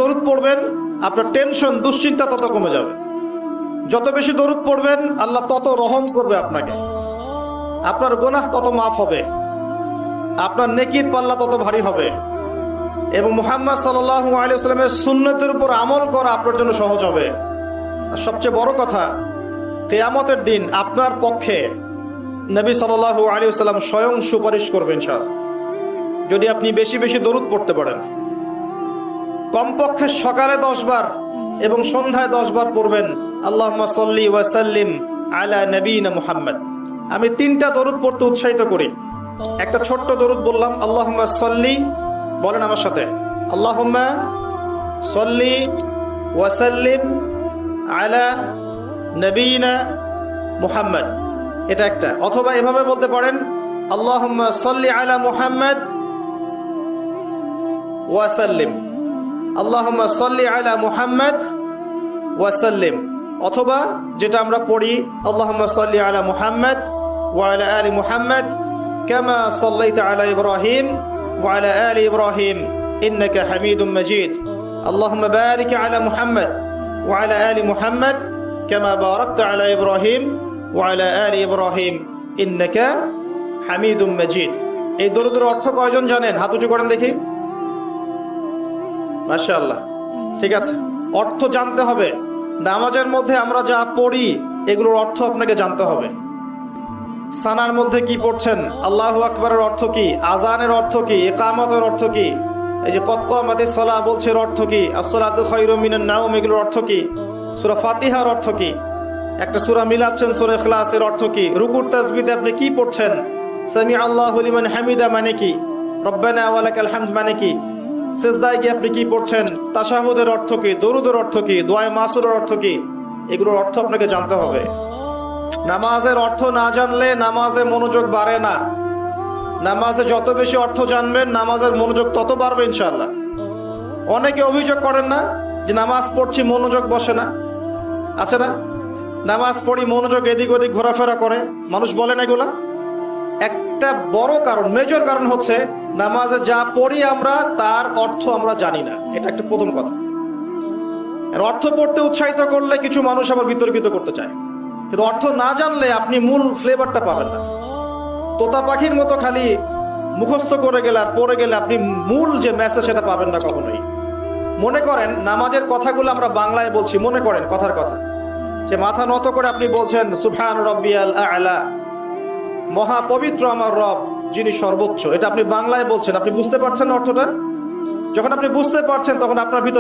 দরুদ পড়বেন আপনার টেনশন দুশ্চিন্তা তত কমে যাবে। যত বেশি দরুদ পড়বেন আল্লাহ তত রহম করবে আপনাকে, আপনার গুনাহ তত মাফ হবে, আপনার নেকির পাল্লা তত ভারী হবে এবং মুহাম্মদ সাল্লাল্লাহু আলাইহি ওয়াসাল্লামের সুন্নতের উপর আমল করা আপনার জন্য সহজ হবে। আর সবচেয়ে বড় কথা, কিয়ামতের দিন আপনার পক্ষে নবী সাল্লাল্লাহু আলাইহি ওয়াসাল্লাম স্বয়ং সুপারিশ করবেন ইনশাআল্লাহ, যদি আপনি বেশি বেশি দরুদ পড়তে পারেন। কমপক্ষে সকালে 10 বার এবং সন্ধ্যায় 10 বার পড়বেন আল্লাহুম্মা সাল্লি ওয়া সাল্লিম আলা নবিয়িনা মুহাম্মদ। আমি 3টা দরুদ পড়তে উৎসাহিত করি। একটা ছোট্ট দরুদ বললাম, আল্লাহুম্মা সাল্লি, বলেন আমার সাথে, আল্লাহুম্মা সাল্লি ওয়া সাল্লিম আলা নবিয়িনা মুহাম্মদ, এটা একটা। অথবা এভাবে বলতে পারেন, আল্লাহুম্মা সাল্লি আলা মুহাম্মদ ওয়া সাল্লিম, আল্লাহুম্মা সাল্লি আলা মুহাম্মদ ওয়া সাল্লিম। অথবা যেটা আমরা পড়ি, আল্লাহুম্মা সাল্লি আলা মুহাম্মদ ওয়া আলা আলি মুহাম্মদ কামা সাল্লাইতা আলা ইব্রাহিম ওয়া আলা আলি ইব্রাহিম ইন্নাকা হামিদুম মাজিদ। আল্লাহুম্মা বারিক আলা মুহাম্মদ ওয়া আলা আলি মুহাম্মদ কামা বারাকতা আলা ইব্রাহিম ওয়া আলা আলি ইব্রাহিম ইন্নাকা হামিদুম মাজিদ। এই দরুদের অর্থ কয়জন জানেন? হাত উঁচু করেন দেখি। মাশাআল্লাহ, ঠিক আছে। অর্থ জানতে হবে। নামাজের মধ্যে আমরা যা পড়ি এগুলোর অর্থ আপনাকে জানতে হবে। সানার মধ্যে কি পড়ছেন, আল্লাহু আকবারের অর্থ কি, আজানের অর্থ কি, ইকামতের অর্থ কি, এই যে কদ কামাতিস সালাহ বলছে এর অর্থ কি, আসসালাতু খায়রুম মিনান নাওম এগুলোর অর্থ কি, সূরা ফাতিহার অর্থ কি, একটা সূরা মিলাচ্ছেন সূরা ইখলাস এর অর্থ কি, রুকুর তাসবিহে আপনি কি পড়ছেন, সামি আল্লাহু লিমান হামিদা মানে কি, রব্বানা ওয়া লাকাল হামদ মানে কি, সিজদায় গিয়ে আপনি কি পড়ছেন, তাশাহুদের অর্থ কি, দরুদের অর্থ কি, দোয়ায়ে মাসুরের অর্থ কি, এগুলোর অর্থ আপনাকে জানতে হবে। নামাজের অর্থ না জানলে নামাজে মনোযোগ বাড়ে না। নামাজে যত বেশি অর্থ জানবেন নামাজের মনোযোগ তত বাড়বে ইনশাআল্লাহ। অনেকে অভিযোগ করেন না যে নামাজ পড়ছি মনোযোগ বসে না, আছে না? নামাজ পড়ি মনোযোগ এদিক ওদিক ঘোরাফেরা করে, মানুষ বলেন এগুলা। একটা বড় কারণ, মেজর কারণ হচ্ছে নামাজে যা পড়ি আমরা তার অর্থ আমরা জানি না। এটা একটা প্রথম কথা। এর অর্থ পড়তে উৎসাহিত করলে কিছু মানুষ আবার বিতর্কিত করতে চায়, কিন্তু অর্থ না জানলে আপনি মূল ফ্লেভারটা পাবেন না। তোতা পাখির মতো খালি মুখস্থ করে গেলে আর পড়ে গেলে আপনি মূল যে মেসেজ সেটা পাবেন না কখনোই। মনে করেন নামাজের কথাগুলো আমরা বাংলায় বলছি, মনে করেন কথার কথা, যে মাথা নত করে আপনি বলছেন সুবহান রাব্বিয়াল আ'লা, মহা পবিত্র আমার রব যিনি সর্বোচ্চ, এটা আপনি বাংলায় বলছেন। আপনি বুঝতে পারছেন অর্থটা? যখন আপনি বুঝতে পারছেন তখন আপনার ভিতর